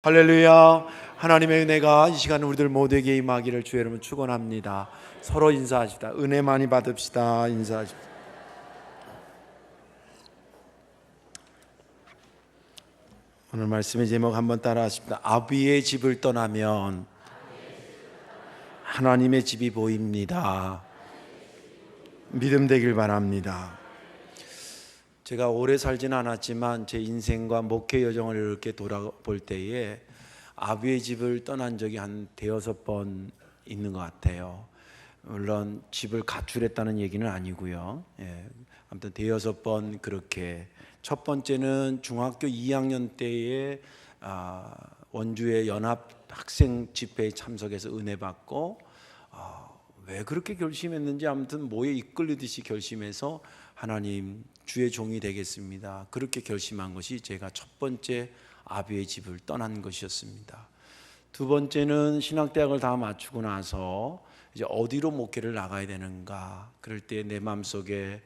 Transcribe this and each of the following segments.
할렐루야. 하나님의 은혜가 이 시간 우리들 모두에게 임하기를 주의 이름으로 축원합니다. 서로 인사하시다. 은혜 많이 받읍시다. 인사하십시다. 오늘 말씀의 제목 한번 따라하십니다. 아비의 집을 떠나면 하나님의 집이 보입니다. 믿음 되길 바랍니다. 제가 오래 살지는 않았지만 제 인생과 목회 여정을 이렇게 돌아볼 때에 아비의 집을 떠난 적이 한 대여섯 번 있는 것 같아요. 물론 집을 가출했다는 얘기는 아니고요. 아무튼 대여섯 번 그렇게. 첫 번째는 중학교 2학년 때에 원주의 연합 학생 집회에 참석해서 은혜 받고 왜 그렇게 결심했는지 아무튼 뭐에 이끌리듯이 결심해서 하나님 주의 종이 되겠습니다. 그렇게 결심한 것이 제가 첫 번째 아비의 집을 떠난 것이었습니다. 두 번째는 신학대학을 다 마치고 나서 이제 어디로 목회를 나가야 되는가. 그럴 때 내 마음속에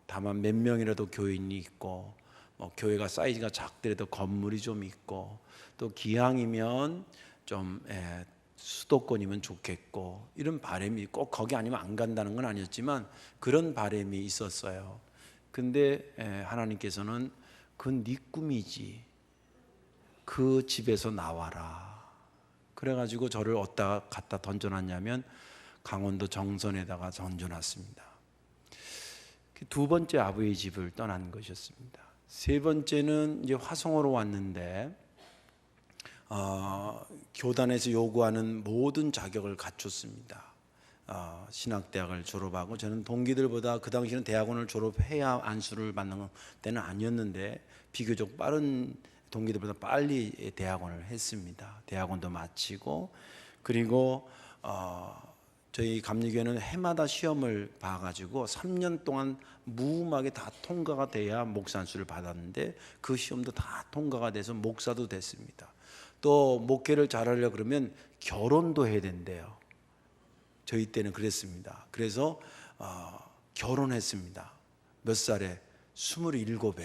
다만 몇 명이라도 교인이 있고 교회가 사이즈가 작더라도 건물이 좀 있고 또 기왕이면 좀 수도권이면 좋겠고 이런 바람이 꼭 거기 아니면 안 간다는 건 아니었지만 그런 바람이 있었어요. 근데 하나님께서는 그 네 꿈이지, 그 집에서 나와라. 그래가지고 저를 어디다 갖다 던져놨냐면 강원도 정선에다가 던져놨습니다. 두 번째 아버지의 집을 떠난 것이었습니다. 세 번째는 이제 화성으로 왔는데 교단에서 요구하는 모든 자격을 갖췄습니다. 신학대학을 졸업하고 저는 동기들보다 그 당시는 대학원을 졸업해야 안수를 받는 때는 아니었는데 비교적 빠른 동기들보다 빨리 대학원을 했습니다. 대학원도 마치고 그리고 저희 감리교회는 해마다 시험을 봐가지고 3년 동안 무음하게 다 통과가 돼야 목사 안수를 받았는데 그 시험도 다 통과가 돼서 목사도 됐습니다. 또 목회를 잘하려고 그러면 결혼도 해야 된대요. 저희 때는 그랬습니다. 그래서 결혼했습니다. 몇 살에? 27에.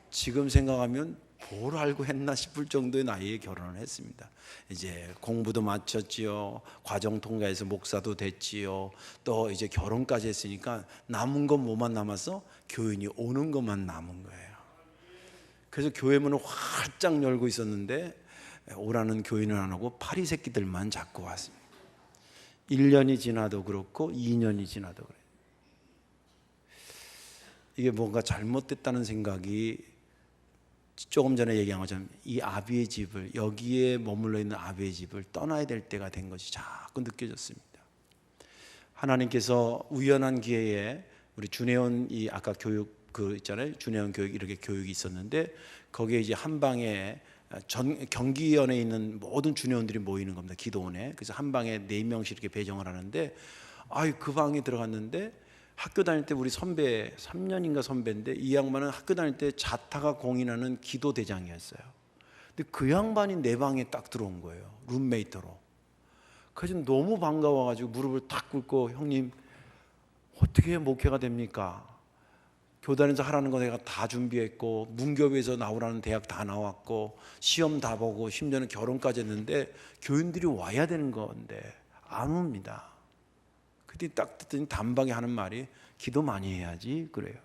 지금 생각하면 뭘 알고 했나 싶을 정도의 나이에 결혼을 했습니다. 이제 공부도 마쳤지요. 과정 통과해서 목사도 됐지요. 또 이제 결혼까지 했으니까 남은 건 뭐만 남았어? 교인이 오는 것만 남은 거예요. 그래서 교회 문을 활짝 열고 있었는데 오라는 교인은 안 오고 파리 새끼들만 자꾸 왔습니다. 1년이 지나도 그렇고 2년이 지나도 그래요. 이게 뭔가 잘못됐다는 생각이 조금 전에 얘기한 것처럼 이 아비의 집을, 여기에 머물러 있는 아비의 집을 떠나야 될 때가 된 것이 자꾸 느껴졌습니다. 하나님께서 우연한 기회에 우리 준혜원 이 아까 교육 그 있잖아요. 준혜원 교육 이렇게 교육이 있었는데 거기에 이제 한 방에 경기원에 있는 모든 준혜원들이 모이는 겁니다. 기도원에. 그래서 한 방에 4명씩 이렇게 배정을 하는데 그 방에 들어갔는데 학교 다닐 때 우리 선배 3년인가 선배인데 이 양반은 학교 다닐 때 자타가 공인하는 기도대장이었어요. 근데 그 양반이 내 방에 딱 들어온 거예요. 룸메이트로. 그래서 너무 반가워가지고 무릎을 탁 꿇고 형님 어떻게 목회가 됩니까? 교단에서 하라는 거 내가 다 준비했고 문교부에서 나오라는 대학 다 나왔고 시험 다 보고 심지어는 결혼까지 했는데 교인들이 와야 되는 건데 안 옵니다. 그때 딱 듣더니 단박에 하는 말이 기도 많이 해야지 그래요.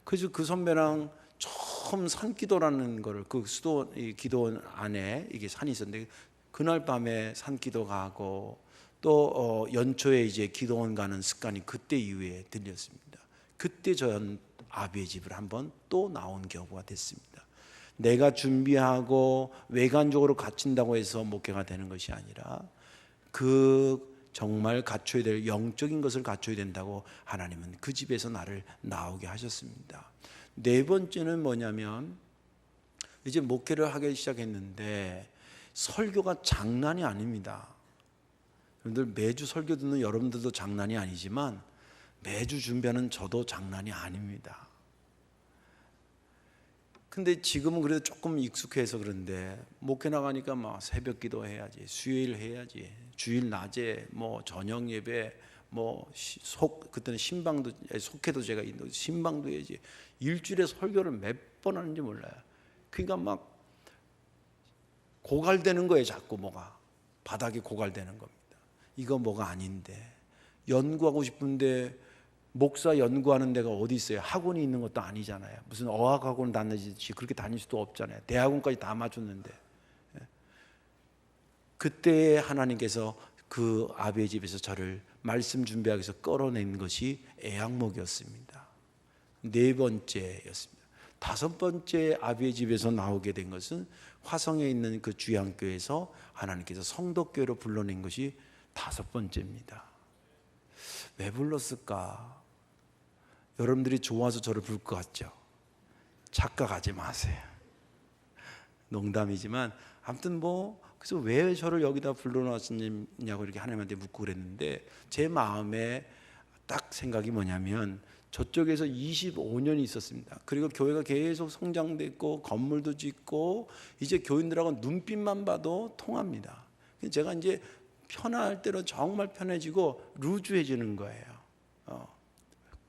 그래서 그 선배랑 처음 산기도라는 거를 그 수도 기도원 안에 이게 산이 있었는데 그날 밤에 산기도 가고 또 연초에 이제 기도원 가는 습관이 그때 이후에 들렸습니다. 그때 전 아비의 집을 한번 또 나온 경우가 됐습니다. 내가 준비하고 외관적으로 갖춘다고 해서 목회가 되는 것이 아니라 그 정말 갖춰야 될 영적인 것을 갖춰야 된다고 하나님은 그 집에서 나를 나오게 하셨습니다. 네 번째는 뭐냐면 이제 목회를 하기 시작했는데 설교가 장난이 아닙니다. 여러분들 매주 설교 듣는 여러분들도 장난이 아니지만 매주 준비하는 저도 장난이 아닙니다. 근데 지금은 그래도 조금 익숙해서 그런데 목회 나가니까 막 새벽 기도 해야지, 수요일 해야지, 주일 낮에 뭐 저녁 예배, 뭐 그때는 신방도 속회도 제가 신방도 해야지. 일주일에 설교를 몇 번 하는지 몰라요. 그러니까 막 고갈되는 거예요. 자꾸 뭐가 바닥에 고갈되는 겁니다. 이거 뭐가 아닌데, 연구하고 싶은데 목사 연구하는 데가 어디 있어요? 학원이 있는 것도 아니잖아요. 무슨 어학학원 다니듯이 그렇게 다닐 수도 없잖아요. 대학원까지 다 맞췄는데. 그때 하나님께서 그 아비의 집에서 저를 말씀 준비하기 위해서 끌어낸 것이 애양목이었습니다. 4번째였습니다. 5번째 아비의 집에서 나오게 된 것은 화성에 있는 그 주양교회에서 하나님께서 성덕교회로 불러낸 것이 5번째입니다. 왜 불렀을까? 여러분들이 좋아서 저를 부를 것 같죠? 착각하지 마세요. 농담이지만 아무튼 그래서 왜 저를 여기다 불러놨느냐고 이렇게 하나님한테 묻고 그랬는데, 제 마음에 딱 생각이 뭐냐면 저쪽에서 25년이 있었습니다. 그리고 교회가 계속 성장됐고 건물도 짓고 이제 교인들하고 눈빛만 봐도 통합니다. 제가 이제 편할 때로 정말 편해지고 루즈해지는 거예요.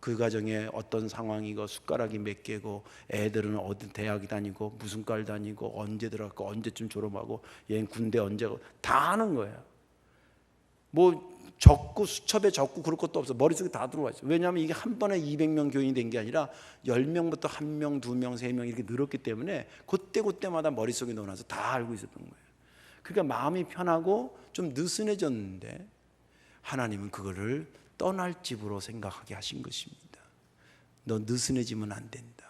그 가정에 어떤 상황이고 숟가락이 몇 개고 애들은 어디 대학 다니고 무슨 과를 다니고 언제 들어갔고 언제쯤 졸업하고 얘는 군대 언제 가고 다 아는 거예요. 적고 수첩에 적고 그럴 것도 없어. 머릿속에 다 들어와 있어요. 왜냐하면 이게 한 번에 200명 교인이 된 게 아니라 10명부터 1명, 2명, 3명 이렇게 늘었기 때문에 그때마다 머릿속에 넣어놔서 다 알고 있었던 거예요. 그러니까 마음이 편하고 좀 느슨해졌는데 하나님은 그거를 떠날 집으로 생각하게 하신 것입니다. 너 느슨해지면 안 된다.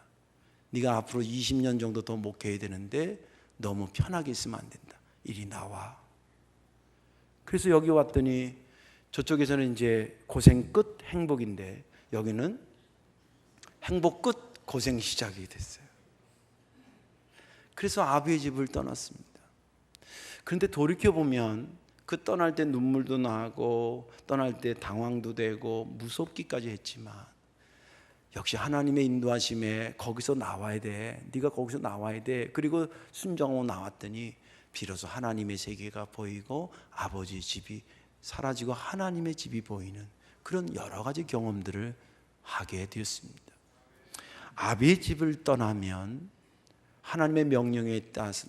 네가 앞으로 20년 정도 더 목회해야 되는데 너무 편하게 있으면 안 된다. 이리 나와. 그래서 여기 왔더니 저쪽에서는 이제 고생 끝 행복인데 여기는 행복 끝 고생 시작이 됐어요. 그래서 아비의 집을 떠났습니다. 그런데 돌이켜보면 그 떠날 때 눈물도 나고 떠날 때 당황도 되고 무섭기까지 했지만 역시 하나님의 인도하심에 거기서 나와야 돼. 네가 거기서 나와야 돼. 그리고 순종하고 나왔더니 비로소 하나님의 세계가 보이고 아버지 집이 사라지고 하나님의 집이 보이는 그런 여러 가지 경험들을 하게 되었습니다. 아비의 집을 떠나면, 하나님의 명령에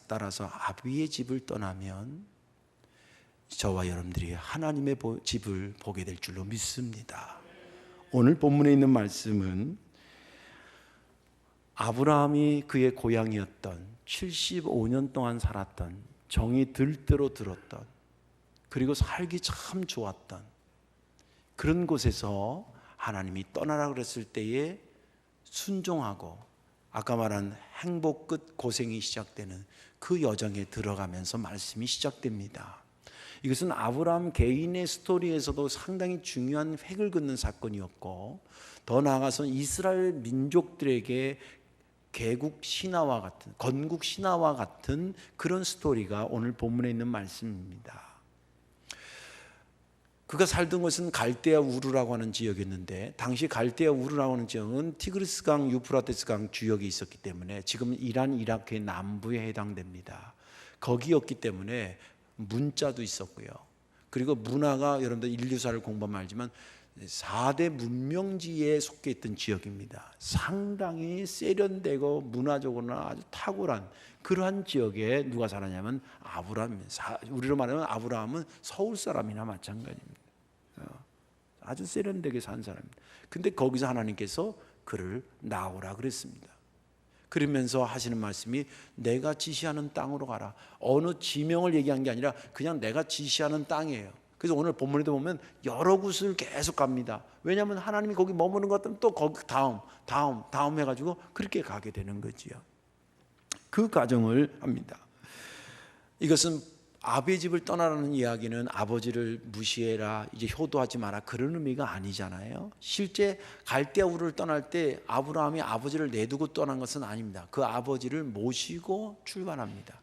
따라서 아비의 집을 떠나면 저와 여러분들이 하나님의 집을 보게 될 줄로 믿습니다. 오늘 본문에 있는 말씀은 아브라함이 그의 고향이었던 75년 동안 살았던, 정이 들대로 들었던, 그리고 살기 참 좋았던 그런 곳에서 하나님이 떠나라 그랬을 때에 순종하고 아까 말한 행복 끝 고생이 시작되는 그 여정에 들어가면서 말씀이 시작됩니다. 이것은 아브라함 개인의 스토리에서도 상당히 중요한 획을 긋는 사건이었고, 더 나아가서 이스라엘 민족들에게 개국 신화와 같은, 건국 신화와 같은 그런 스토리가 오늘 본문에 있는 말씀입니다. 그가 살던 곳은 갈대아 우르라고 하는 지역이었는데, 당시 갈대아 우르라고 하는 지역은 티그리스강, 유프라테스강 주역이 있었기 때문에 지금 이란, 이라크의 남부에 해당됩니다. 거기였기 때문에 문자도 있었고요. 그리고 문화가, 여러분들 인류사를 공부하면 알지만 4대 문명지에 속해 있던 지역입니다. 상당히 세련되고 문화적으로는 아주 탁월한 그러한 지역에 누가 살았냐면 아브라함입니다. 우리로 말하면 아브라함은 서울 사람이나 마찬가지입니다. 아주 세련되게 산 사람입니다. 근데 거기서 하나님께서 그를 나오라 그랬습니다. 그러면서 하시는 말씀이 내가 지시하는 땅으로 가라. 어느 지명을 얘기한 게 아니라 그냥 내가 지시하는 땅이에요. 그래서 오늘 본문에도 보면 여러 곳을 계속 갑니다. 왜냐하면 하나님이 거기 머무는 것 같으면 또 거기 다음 해가지고 그렇게 가게 되는 거지요. 그 과정을 합니다. 이것은 아비의 집을 떠나라는 이야기는 아버지를 무시해라, 이제 효도하지 마라, 그런 의미가 아니잖아요. 실제 갈대아 우르를 떠날 때 아브라함이 아버지를 내두고 떠난 것은 아닙니다. 그 아버지를 모시고 출발합니다.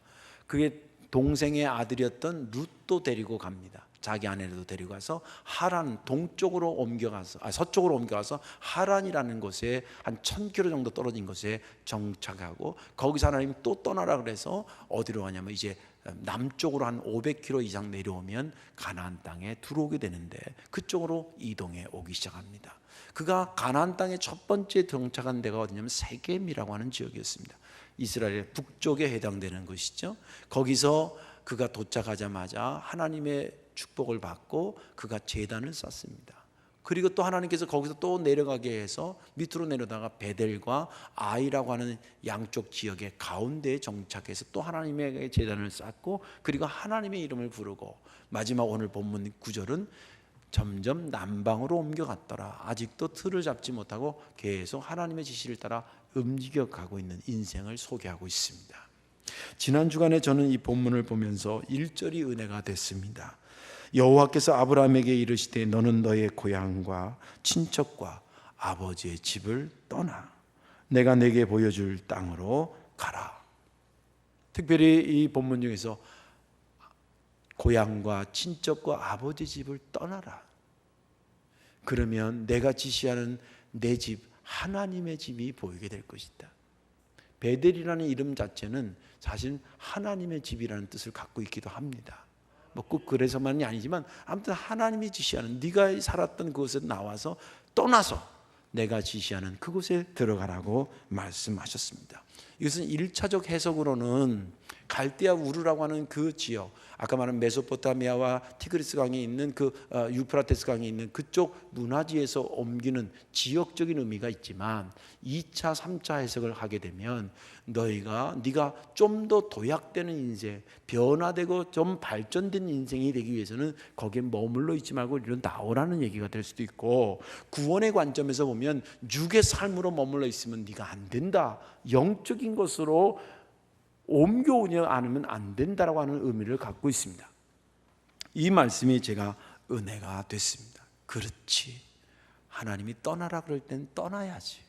그게 동생의 아들이었던 룻도 데리고 갑니다. 자기 아내도 데리고 가서 하란, 동쪽으로 옮겨가서 서쪽으로 옮겨가서 하란이라는 곳에 한 1000km 정도 떨어진 곳에 정착하고, 거기서 하나님이 또 떠나라 그래서 어디로 가냐면 이제 남쪽으로 한 500km 이상 내려오면 가나안 땅에 들어오게 되는데 그쪽으로 이동해 오기 시작합니다. 그가 가나안 땅의 첫 번째 정착한 데가 어디냐면 세겜이라고 하는 지역이었습니다. 이스라엘의 북쪽에 해당되는 곳이죠. 거기서 그가 도착하자마자 하나님의 축복을 받고 그가 제단을 쌓습니다. 그리고 또 하나님께서 거기서 또 내려가게 해서 밑으로 내려다가 베델과 아이라고 하는 양쪽 지역의 가운데에 정착해서 또 하나님의 제단을 쌓고 그리고 하나님의 이름을 부르고 마지막 오늘 본문 구절은 점점 남방으로 옮겨갔더라. 아직도 틀을 잡지 못하고 계속 하나님의 지시를 따라 움직여가고 있는 인생을 소개하고 있습니다. 지난 주간에 저는 이 본문을 보면서 1절이 은혜가 됐습니다. 여호와께서 아브라함에게 이르시되 너는 너의 고향과 친척과 아버지의 집을 떠나 내가 내게 보여줄 땅으로 가라. 특별히 이 본문 중에서 고향과 친척과 아버지 집을 떠나라. 그러면 내가 지시하는 내 집, 하나님의 집이 보이게 될 것이다. 베델이라는 이름 자체는 사실 하나님의 집이라는 뜻을 갖고 있기도 합니다. 뭐 꼭 그래서만이 아니지만 아무튼 하나님이 지시하는 네가 살았던 그곳에 나와서 떠나서 내가 지시하는 그곳에 들어가라고 말씀하셨습니다. 이것은 1차적 해석으로는 갈대아 우르라고 하는 그 지역, 아까 말한 메소포타미아와 티그리스 강이 있는 그 유프라테스 강이 있는 그쪽 문화지에서 옮기는 지역적인 의미가 있지만 2차, 3차 해석을 하게 되면 네가 좀 더 도약되는 인생, 변화되고 좀 발전된 인생이 되기 위해서는 거기에 머물러 있지 말고 이리로 나오라는 얘기가 될 수도 있고, 구원의 관점에서 보면 육의 삶으로 머물러 있으면 네가 안 된다, 영적인 것으로 옮겨오지 않으면 안 된다라고 하는 의미를 갖고 있습니다. 이 말씀이 제가 은혜가 됐습니다. 그렇지, 하나님이 떠나라 그럴 땐 떠나야지.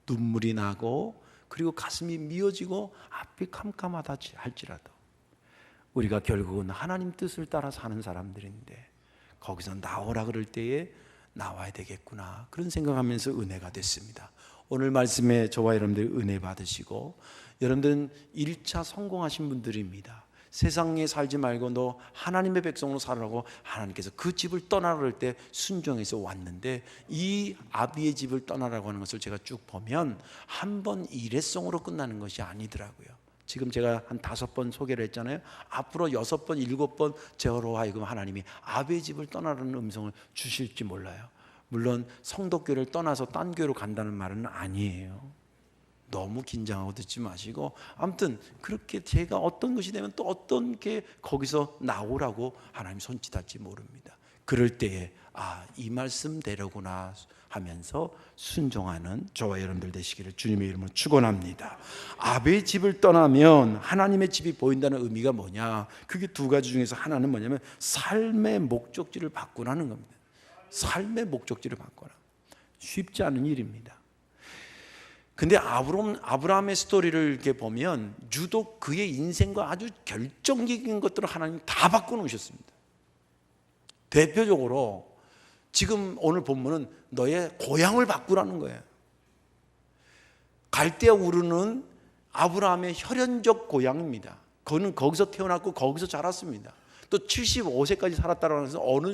눈물이 나고 그리고 가슴이 미어지고 앞이 캄캄하다 할지라도 우리가 결국은 하나님 뜻을 따라 사는 사람들인데 거기서 나오라 그럴 때에 나와야 되겠구나, 그런 생각하면서 은혜가 됐습니다. 오늘 말씀에 저와 여러분들이 은혜 받으시고, 여러분들은 1차 성공하신 분들입니다. 세상에 살지 말고 너 하나님의 백성으로 살아라고 하나님께서 그 집을 떠나라 그럴 때 순종해서 왔는데, 이 아비의 집을 떠나라고 하는 것을 제가 쭉 보면 한 번 일회성으로 끝나는 것이 아니더라고요. 지금 제가 한 5번 소개를 했잖아요. 앞으로 6번, 7번 저로 하여금 하나님이 아비의 집을 떠나라는 음성을 주실지 몰라요. 물론 성도교를 떠나서 딴 교회로 간다는 말은 아니에요. 너무 긴장하고 듣지 마시고, 아무튼 그렇게 제가 어떤 것이 되면 또 어떤 게 거기서 나오라고 하나님 손짓할지 모릅니다. 그럴 때에 이 말씀대로구나 하면서 순종하는 저와 여러분들 되시기를 주님의 이름으로 축원합니다. 아비의 집을 떠나면 하나님의 집이 보인다는 의미가 뭐냐? 그게 두 가지 중에서 하나는 뭐냐면 삶의 목적지를 바꾸라는 겁니다. 삶의 목적지를 바꿔라. 쉽지 않은 일입니다. 근데 아브라함의 스토리를 이렇게 보면 유독 그의 인생과 아주 결정적인 것들을 하나님 다 바꿔놓으셨습니다. 대표적으로 지금 오늘 본문은 너의 고향을 바꾸라는 거예요. 갈대아 우르는 아브라함의 혈연적 고향입니다. 그는 거기서 태어났고 거기서 자랐습니다. 또 75세까지 살았다라고 해서 어느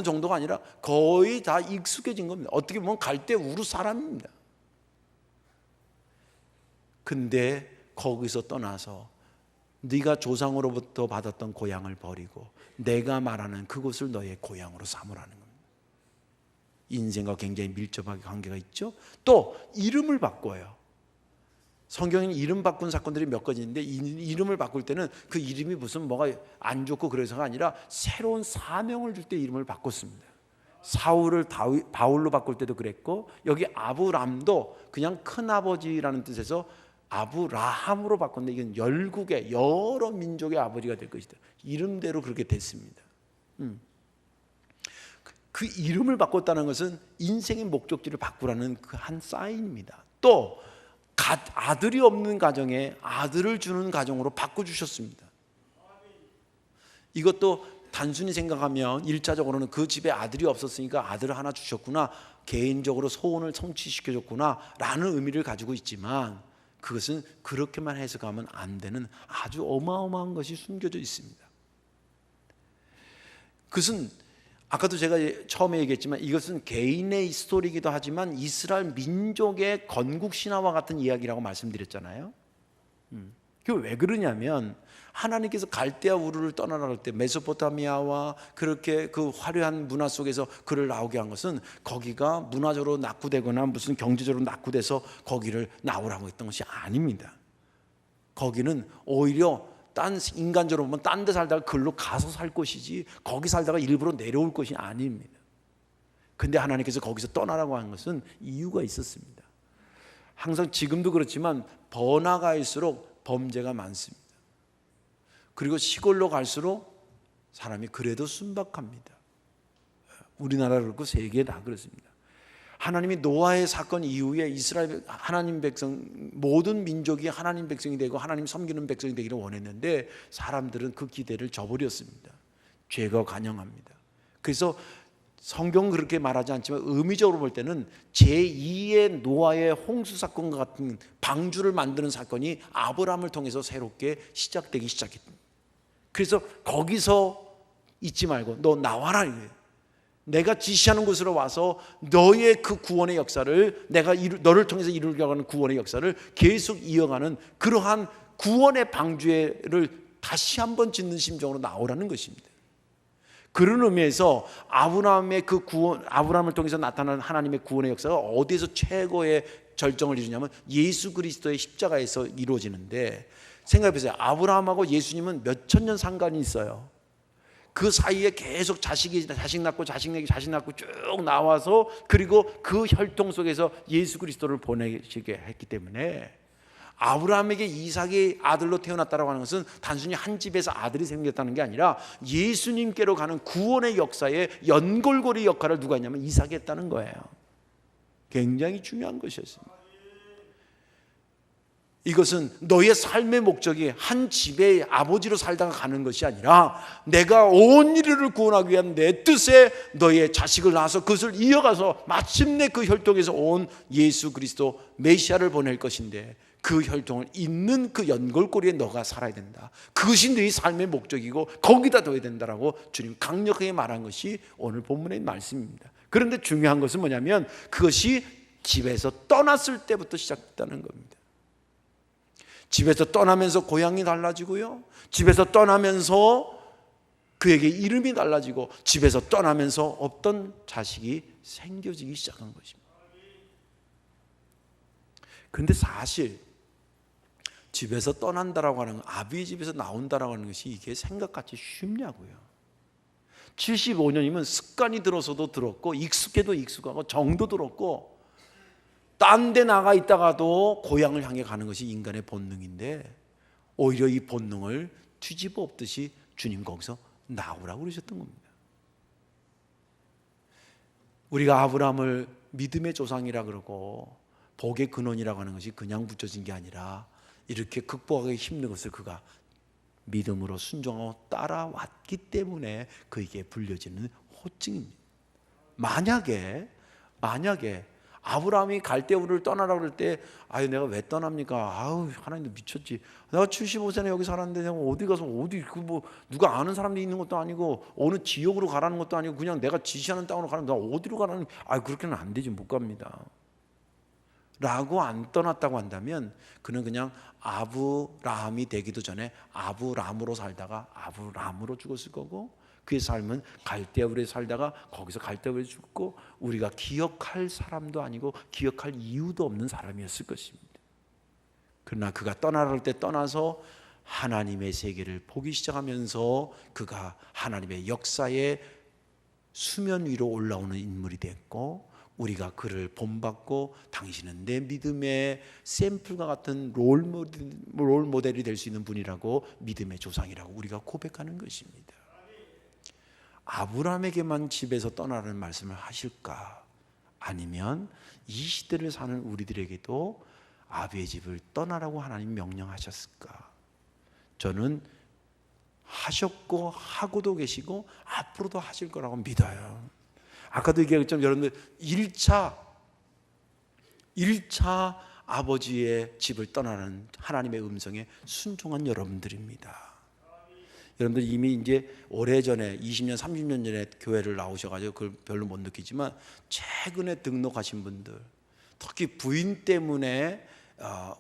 정도가 아니라 거의 다 익숙해진 겁니다. 어떻게 보면 갈대아 우르 사람입니다. 근데 거기서 떠나서 네가 조상으로부터 받았던 고향을 버리고 내가 말하는 그곳을 너의 고향으로 삼으라는 겁니다. 인생과 굉장히 밀접하게 관계가 있죠. 또 이름을 바꿔요. 성경에는 이름 바꾼 사건들이 몇 가지 있는데 이름을 바꿀 때는 그 이름이 무슨 뭐가 안 좋고 그래서가 아니라 새로운 사명을 줄 때 이름을 바꿨습니다. 사울을 바울로 바꿀 때도 그랬고, 여기 아브람도 그냥 큰아버지라는 뜻에서 아브라함으로 바꿨는데 이건 열국의 여러 민족의 아버지가 될 것이다. 이름대로 그렇게 됐습니다. 그 이름을 바꿨다는 것은 인생의 목적지를 바꾸라는 그 한 사인입니다. 또 아들이 없는 가정에 아들을 주는 가정으로 바꿔주셨습니다. 이것도 단순히 생각하면 1차적으로는 그 집에 아들이 없었으니까 아들을 하나 주셨구나, 개인적으로 소원을 성취시켜줬구나 라는 의미를 가지고 있지만, 그것은 그렇게만 해석하면 안 되는 아주 어마어마한 것이 숨겨져 있습니다. 그것은 아까도 제가 처음에 얘기했지만 이것은 개인의 스토리이기도 하지만 이스라엘 민족의 건국 신화와 같은 이야기라고 말씀드렸잖아요. 그게 왜 그러냐면 하나님께서 갈대아 우르를 떠나라 할 때 메소포타미아와 그렇게 그 화려한 문화 속에서 그를 나오게 한 것은 거기가 문화적으로 낙후되거나 무슨 경제적으로 낙후돼서 거기를 나오라고 했던 것이 아닙니다. 거기는 오히려 인간적으로 보면 딴 데 살다가 글로 가서 살 것이지 거기 살다가 일부러 내려올 것이 아닙니다. 근데 하나님께서 거기서 떠나라고 한 것은 이유가 있었습니다. 항상 지금도 그렇지만 번화가일수록 범죄가 많습니다. 그리고 시골로 갈수록 사람이 그래도 순박합니다. 우리나라 그렇고 세계 다 그렇습니다. 하나님이 노아의 사건 이후에 이스라엘 하나님 백성 모든 민족이 하나님 백성이 되고 하나님 섬기는 백성이 되기를 원했는데 사람들은 그 기대를 저버렸습니다. 죄가 관영합니다. 그래서 성경은 그렇게 말하지 않지만 의미적으로 볼 때는 제2의 노아의 홍수 사건과 같은 방주를 만드는 사건이 아브라함을 통해서 새롭게 시작되기 시작했습니다. 그래서 거기서 잊지 말고 너 나와라 이거예요. 내가 지시하는 곳으로 와서 너의 그 구원의 역사를 내가 너를 통해서 이루려고 하는 구원의 역사를 계속 이어가는 그러한 구원의 방주를 다시 한번 짓는 심정으로 나오라는 것입니다. 그런 의미에서 아브라함의 그 구원, 아브라함을 통해서 나타나는 하나님의 구원의 역사가 어디에서 최고의 절정을 이루냐면 예수 그리스도의 십자가에서 이루어지는데, 생각해보세요. 아브라함하고 예수님은 몇천 년 상관이 있어요. 그 사이에 계속 자식 낳고 자식 낳고 쭉 나와서 그리고 그 혈통 속에서 예수 그리스도를 보내시게 했기 때문에 아브라함에게 이삭의 아들로 태어났다고 하는 것은 단순히 한 집에서 아들이 생겼다는 게 아니라 예수님께로 가는 구원의 역사에 연골고리 역할을 누가 했냐면 이삭이 했다는 거예요. 굉장히 중요한 것이었습니다. 이것은 너의 삶의 목적이 한 집의 아버지로 살다가 가는 것이 아니라 내가 온 인류를 구원하기 위한 내 뜻에 너의 자식을 낳아서 그것을 이어가서 마침내 그 혈통에서 온 예수 그리스도 메시아를 보낼 것인데 그 혈통을 잇는 그 연골고리에 너가 살아야 된다. 그것이 너의 삶의 목적이고 거기다 둬야 된다라고 주님 강력하게 말한 것이 오늘 본문의 말씀입니다. 그런데 중요한 것은 뭐냐면 그것이 집에서 떠났을 때부터 시작됐다는 겁니다. 집에서 떠나면서 고향이 달라지고요, 집에서 떠나면서 그에게 이름이 달라지고 집에서 떠나면서 없던 자식이 생겨지기 시작한 것입니다. 그런데 사실 집에서 떠난다라고 하는, 아비의 집에서 나온다라고 하는 것이 이게 생각같이 쉽냐고요. 75년이면 습관이 들어서도 들었고 익숙해도 익숙하고 정도 들었고 딴 데 나가 있다가도 고향을 향해 가는 것이 인간의 본능인데 오히려 이 본능을 뒤집어 엎듯이 주님 거기서 나오라고 그러셨던 겁니다. 우리가 아브라함을 믿음의 조상이라 그러고 복의 근원이라고 하는 것이 그냥 붙여진 게 아니라 이렇게 극복하기 힘든 것을 그가 믿음으로 순종하고 따라왔기 때문에 그에게 불려지는 호칭입니다. 만약에 아브라함이 갈대우를 떠나라고 그럴 때 아유 내가 왜 떠납니까? 아우 하나님도 미쳤지. 내가 75세나 여기 살았는데 내가 어디 가서 어디 그 뭐 누가 아는 사람들이 있는 것도 아니고 어느 지역으로 가라는 것도 아니고 그냥 내가 지시하는 땅으로 가는, 나 어디로 가라는, 아 그렇게는 안 되지, 못 갑니다 라고 안 떠났다고 한다면 그는 그냥 아브라함이 되기도 전에 아브람으로 살다가 아브람으로 죽었을 거고 그의 삶은 갈대아울에 살다가 거기서 갈대아울에 죽고 우리가 기억할 사람도 아니고 기억할 이유도 없는 사람이었을 것입니다. 그러나 그가 떠나갈 때 떠나서 하나님의 세계를 보기 시작하면서 그가 하나님의 역사의 수면 위로 올라오는 인물이 됐고 우리가 그를 본받고 당신은 내 믿음의 샘플과 같은 롤 모델이 될 수 있는 분이라고, 믿음의 조상이라고 우리가 고백하는 것입니다. 아브라함에게만 집에서 떠나라는 말씀을 하실까? 아니면 이 시대를 사는 우리들에게도 아비의 집을 떠나라고 하나님 명령하셨을까? 저는 하셨고 하고도 계시고 앞으로도 하실 거라고 믿어요. 아까도 얘기했지만 여러분들 1차 아버지의 집을 떠나는 하나님의 음성에 순종한 여러분들입니다. 여러분들 이미 이제 오래전에 20년 30년 전에 교회를 나오셔가지고 그걸 별로 못 느끼지만 최근에 등록하신 분들, 특히 부인 때문에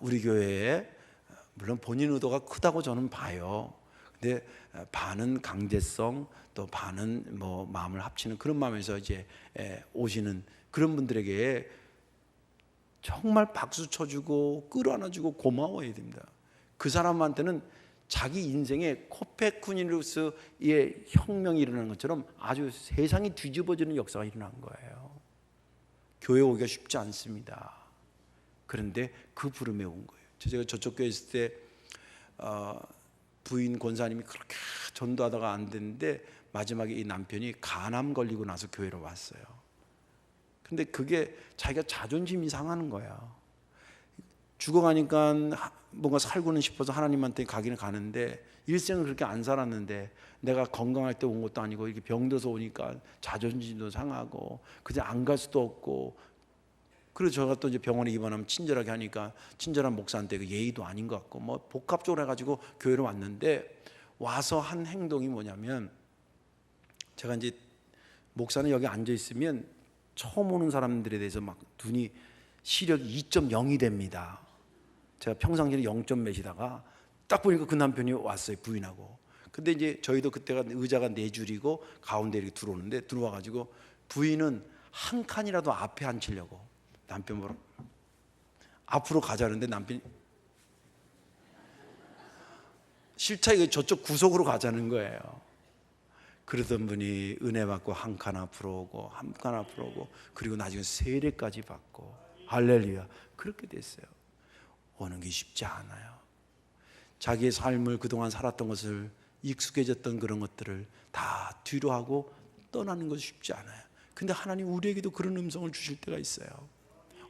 우리 교회에 물론 본인 의도가 크다고 저는 봐요. 근데 반은 강제성, 또 반은 뭐 마음을 합치는 그런 마음에서 이제 오시는 그런 분들에게 정말 박수 쳐주고 끌어안아주고 고마워해야 됩니다. 그 사람한테는 자기 인생에 코페르니쿠스의 혁명이 일어나는 것처럼 아주 세상이 뒤집어지는 역사가 일어난 거예요. 교회 오기가 쉽지 않습니다. 그런데 그 부름에 온 거예요. 제가 저쪽 교회 있을 때 부인 권사님이 그렇게 전도하다가 안 됐는데 마지막에 이 남편이 간암 걸리고 나서 교회로 왔어요. 근데 그게 자기가 자존심이 상하는 거야. 죽어가니까 뭔가 살고는 싶어서 하나님한테 가기는 가는데 일생을 그렇게 안 살았는데 내가 건강할 때 온 것도 아니고 이렇게 병들어서 오니까 자존심도 상하고 그냥 안 갈 수도 없고, 그리고 제가 또 이제 병원에 입원하면 친절하게 하니까 친절한 목사한테 그 예의도 아닌 것 같고 뭐 복합적으로 해가지고 교회로 왔는데, 와서 한 행동이 뭐냐면, 제가 이제 목사는 여기 앉아 있으면 처음 오는 사람들에 대해서 막 눈이 시력이 2.0이 됩니다. 제가 평상시에 0점 몇이다가 딱 보니까 그 남편이 왔어요, 부인하고. 근데 이제 저희도 그때가 의자가 4줄이고 가운데 이렇게 들어오는데, 들어와가지고 부인은 한 칸이라도 앞에 앉히려고 남편 보러 앞으로 가자는데 남편이 싫다, 이거 저쪽 구석으로 가자는 거예요. 그러던 분이 은혜 받고 한 칸 앞으로 오고 한 칸 앞으로 오고, 그리고 나중에 세례까지 받고, 할렐루야, 그렇게 됐어요. 오는 게 쉽지 않아요. 자기의 삶을 그동안 살았던 것을, 익숙해졌던 그런 것들을 다 뒤로 하고 떠나는 것이 쉽지 않아요. 근데 하나님 우리에게도 그런 음성을 주실 때가 있어요.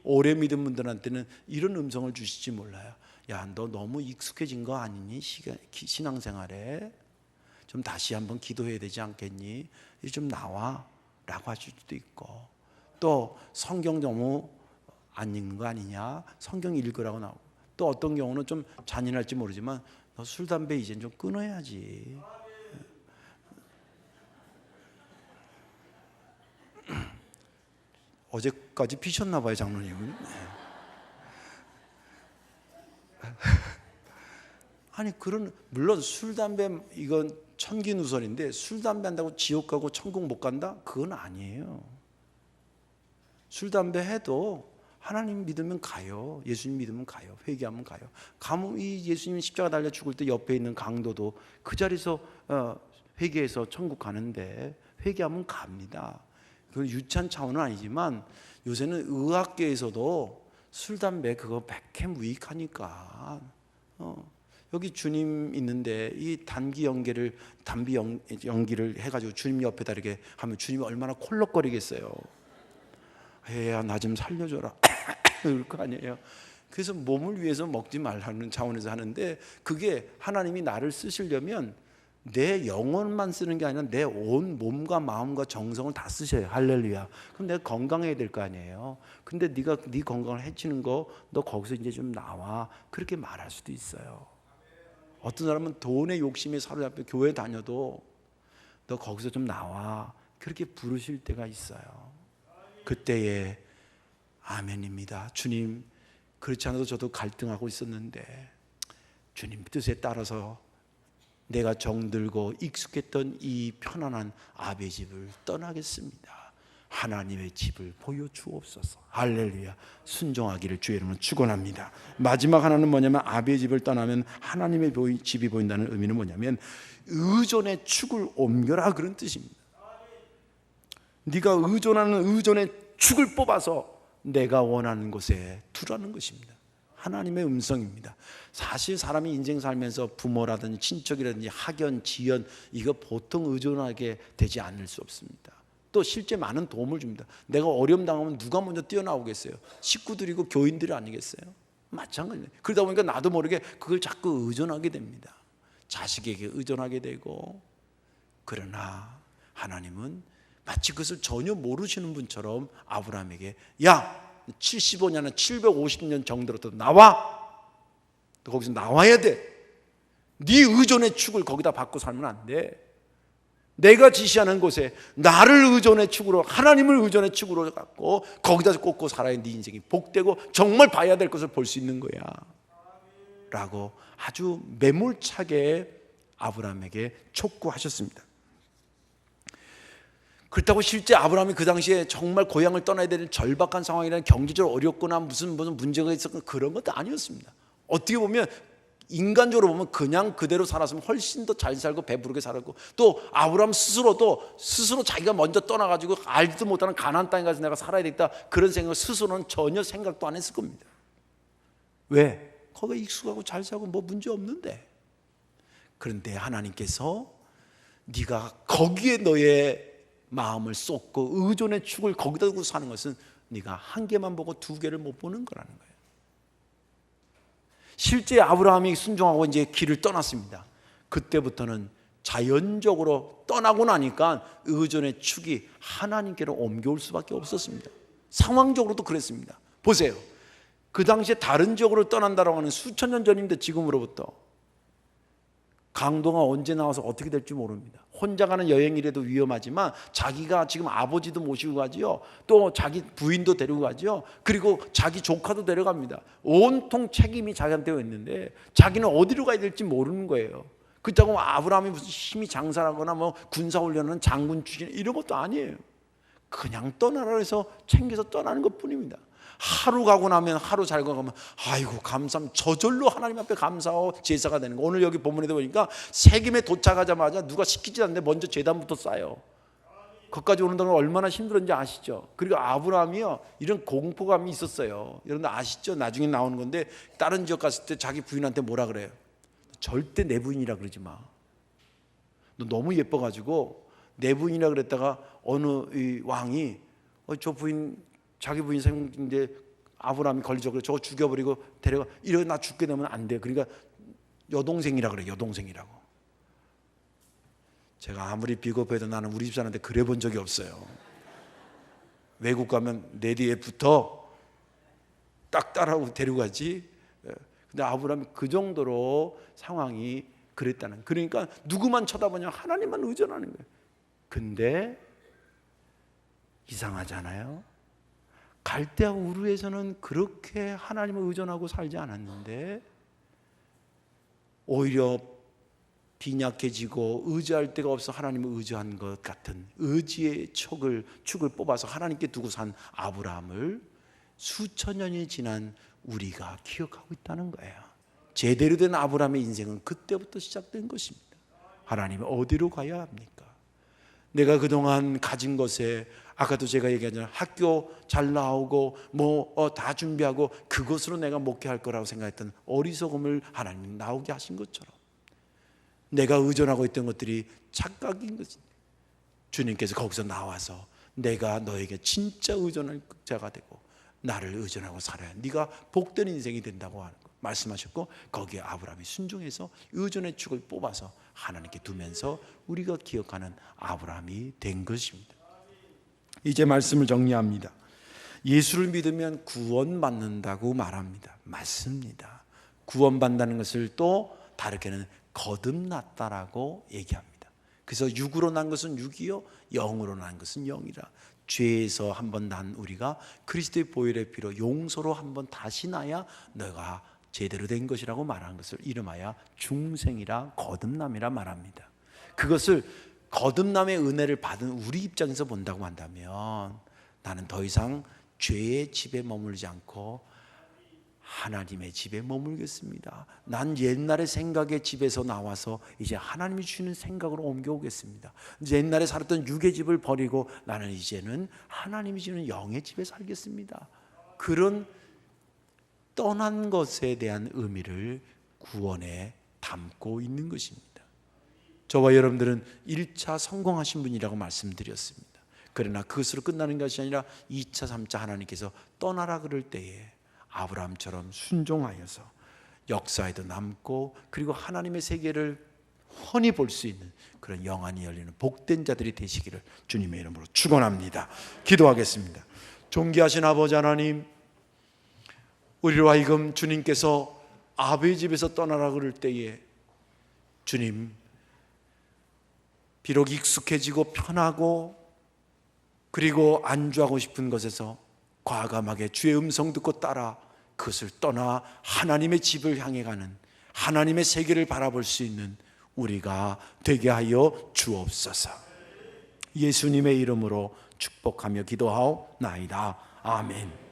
오래 믿은 분들한테는 이런 음성을 주실지 몰라요. 야, 너 너무 익숙해진 거 아니니? 신앙생활에 좀 다시 한번 기도해야 되지 않겠니? 이제 좀 나와 라고 하실 수도 있고, 또 성경 너무 안 읽는 거 아니냐? 성경 읽으라고 나오고, 또 어떤 경우는 좀 잔인할지 모르지만 너 술, 담배 이젠 좀 끊어야지. 어제까지 피셨나 봐요, 장로님은. 아니, 그런, 물론 술, 담배 이건 천기누설인데, 술, 담배 한다고 지옥 가고 천국 못 간다? 그건 아니에요. 술, 담배 해도 하나님 믿으면 가요. 예수님 믿으면 가요. 회개하면 가요. 이 예수님이 십자가 달려 죽을 때 옆에 있는 강도도 그 자리에서 회개해서 천국 가는데, 회개하면 갑니다. 그 유치한 차원은 아니지만 요새는 의학계에서도 술, 담배 그거 백해무익하니까 여기 주님 있는데 이 단비 연기를 해가지고 주님 옆에다 이렇게 하면 주님이 얼마나 콜록거리겠어요. 야, 나 좀 살려줘라 그럴 거 아니에요. 그래서 몸을 위해서 먹지 말라는 차원에서 하는데, 그게 하나님이 나를 쓰시려면 내 영혼만 쓰는 게 아니라 내 온 몸과 마음과 정성을 다 쓰셔요. 할렐루야. 그럼 내가 건강해야 될 거 아니에요. 근데 네가 네 건강을 해치는 거, 너 거기서 이제 좀 나와, 그렇게 말할 수도 있어요. 어떤 사람은 돈의 욕심에 사로잡혀 교회 다녀도 너 거기서 좀 나와, 그렇게 부르실 때가 있어요. 그때에 아멘입니다. 주님, 그렇지 않아도 저도 갈등하고 있었는데 주님 뜻에 따라서 내가 정들고 익숙했던 이 편안한 아베 집을 떠나겠습니다. 하나님의 집을 보여주옵소서. 할렐루야. 순종하기를 주의 이름으로 축원합니다. 마지막 하나는 뭐냐면, 아베 집을 떠나면 하나님의 집이 보인다는 의미는 뭐냐면 의존의 축을 옮겨라, 그런 뜻입니다. 네가 의존하는 의존의 축을 뽑아서 내가 원하는 곳에 두라는 것입니다. 하나님의 음성입니다. 사실 사람이 인생 살면서 부모라든지 친척이라든지 학연, 지연, 이거 보통 의존하게 되지 않을 수 없습니다. 또 실제 많은 도움을 줍니다. 내가 어려움 당하면 누가 먼저 뛰어나오겠어요? 식구들이고 교인들이 아니겠어요? 마찬가지예요. 그러다 보니까 나도 모르게 그걸 자꾸 의존하게 됩니다. 자식에게 의존하게 되고. 그러나 하나님은 마치 그것을 전혀 모르시는 분처럼 아브라함에게, 야, 75년은 750년 정도로도 나와. 너 거기서 나와야 돼. 네 의존의 축을 거기다 받고 살면 안 돼. 내가 지시하는 곳에 나를 의존의 축으로, 하나님을 의존의 축으로 갖고 거기다 꽂고 살아야 네 인생이 복되고 정말 봐야 될 것을 볼 수 있는 거야. 라고 아주 매몰차게 아브라함에게 촉구하셨습니다. 그렇다고 실제 아브라함이 그 당시에 정말 고향을 떠나야 되는 절박한 상황이라는, 경제적으로 어렵거나 무슨 문제가 있었거나 그런 것도 아니었습니다. 어떻게 보면 인간적으로 보면 그냥 그대로 살았으면 훨씬 더 잘 살고 배부르게 살았고, 또 아브라함 스스로도 스스로 자기가 먼저 떠나가지고 알지도 못하는 가나안 땅에 가서 내가 살아야 되겠다, 그런 생각을 스스로는 전혀 생각도 안 했을 겁니다. 왜? 거기에 익숙하고 잘 살고 뭐 문제 없는데. 그런데 하나님께서 네가 거기에 너의 마음을 쏟고 의존의 축을 거기다 두고 사는 것은 네가 한 개만 보고 두 개를 못 보는 거라는 거예요. 실제 아브라함이 순종하고 이제 길을 떠났습니다. 그때부터는 자연적으로 떠나고 나니까 의존의 축이 하나님께로 옮겨올 수밖에 없었습니다. 상황적으로도 그랬습니다. 보세요. 그 당시에 다른 지역으로 떠난다라고 하는 수천 년 전인데, 지금으로부터 강도가 언제 나와서 어떻게 될지 모릅니다. 혼자 가는 여행이라도 위험하지만 자기가 지금 아버지도 모시고 가지요, 또 자기 부인도 데리고 가지요, 그리고 자기 조카도 데려갑니다. 온통 책임이 자기한테 있는데 자기는 어디로 가야 될지 모르는 거예요. 그렇다고 아브라함이 무슨 힘이 장사하거나 뭐 군사훈련은 장군 출신 이런 것도 아니에요. 그냥 떠나라 해서 챙겨서 떠나는 것뿐입니다. 하루 가고 나면, 하루 잘 가면 아이고 감사합니다, 저절로 하나님 앞에 감사하고 제사가 되는 거. 오늘 여기 본문에도 보니까 세겜에 도착하자마자 누가 시키지 않는데 먼저 제단부터 쌓아요. 거기까지 오는 동안 얼마나 힘들었는지 아시죠? 그리고 아브라함이요, 이런 공포감이 있었어요. 여러분들 아시죠? 나중에 나오는 건데, 다른 지역 갔을 때 자기 부인한테 뭐라 그래요? 절대 내 부인이라 그러지 마. 너 너무 예뻐가지고 내 부인이라 그랬다가 어느 이 왕이 저 부인, 자기 부인 생인데 아브라함이 걸리죠. 그래 저거 죽여버리고 데려가, 이러고 나 죽게 되면 안 돼. 그러니까 여동생이라 그래, 여동생이라고. 제가 아무리 비겁해도 나는 우리 집사람한테 그래 본 적이 없어요. 외국 가면 내 뒤에 붙어 딱 따라오고 데리고 가지. 근데 아브라함이 그 정도로 상황이 그랬다는, 그러니까 누구만 쳐다보냐, 하나님만 의존하는 거예요. 근데 이상하잖아요. 갈대아 우르에서는 그렇게 하나님을 의존하고 살지 않았는데, 오히려 빈약해지고 의지할 데가 없어 하나님을 의지한 것 같은 의지의 축을 뽑아서 하나님께 두고 산 아브라함을 수천 년이 지난 우리가 기억하고 있다는 거예요. 제대로 된 아브라함의 인생은 그때부터 시작된 것입니다. 하나님 어디로 가야 합니까? 내가 그동안 가진 것에, 아까도 제가 얘기한 학교 잘 나오고 뭐 다 준비하고 그것으로 내가 목회할 거라고 생각했던 어리석음을 하나님 나오게 하신 것처럼, 내가 의존하고 있던 것들이 착각인 것입니다. 주님께서 거기서 나와서 내가 너에게 진짜 의존할 자가 되고 나를 의존하고 살아야 네가 복된 인생이 된다고 하는 거 말씀하셨고, 거기에 아브라함이 순종해서 의존의 축을 뽑아서 하나님께 두면서 우리가 기억하는 아브라함이 된 것입니다. 이제 말씀을 정리합니다. 예수를 믿으면 구원받는다고 말합니다. 맞습니다. 구원받는다는 것을 또 다르게는 거듭났다라고 얘기합니다. 그래서 육으로 난 것은 육이요, 영으로 난 것은 영이라. 죄에서 한번 난 우리가 그리스도의 보혈의 피로 용서로 한번 다시 나야 너가 제대로 된 것이라고 말한 것을 이름하여 중생이라, 거듭남이라 말합니다. 그것을 거듭남의 은혜를 받은 우리 입장에서 본다고 한다면, 나는 더 이상 죄의 집에 머물지 않고 하나님의 집에 머물겠습니다. 난 옛날의 생각의 집에서 나와서 이제 하나님이 주시는 생각으로 옮겨오겠습니다. 이제 옛날에 살았던 육의 집을 버리고 나는 이제는 하나님이 주는 영의 집에 살겠습니다. 그런 떠난 것에 대한 의미를 구원에 담고 있는 것입니다. 저와 여러분들은 1차 성공하신 분이라고 말씀드렸습니다. 그러나 그것으로 끝나는 것이 아니라 2차, 3차 하나님께서 떠나라 그럴 때에 아브라함처럼 순종하여서 역사에도 남고, 그리고 하나님의 세계를 훤히 볼 수 있는 그런 영안이 열리는 복된 자들이 되시기를 주님의 이름으로 축원합니다. 기도하겠습니다. 존귀하신 아버지 하나님, 우리로 하여금 주님께서 아버지 집에서 떠나라 그럴 때에 주님, 비록 익숙해지고 편하고 그리고 안주하고 싶은 것에서 과감하게 주의 음성 듣고 따라 그것을 떠나 하나님의 집을 향해 가는, 하나님의 세계를 바라볼 수 있는 우리가 되게 하여 주옵소서. 예수님의 이름으로 축복하며 기도하옵나이다. 아멘.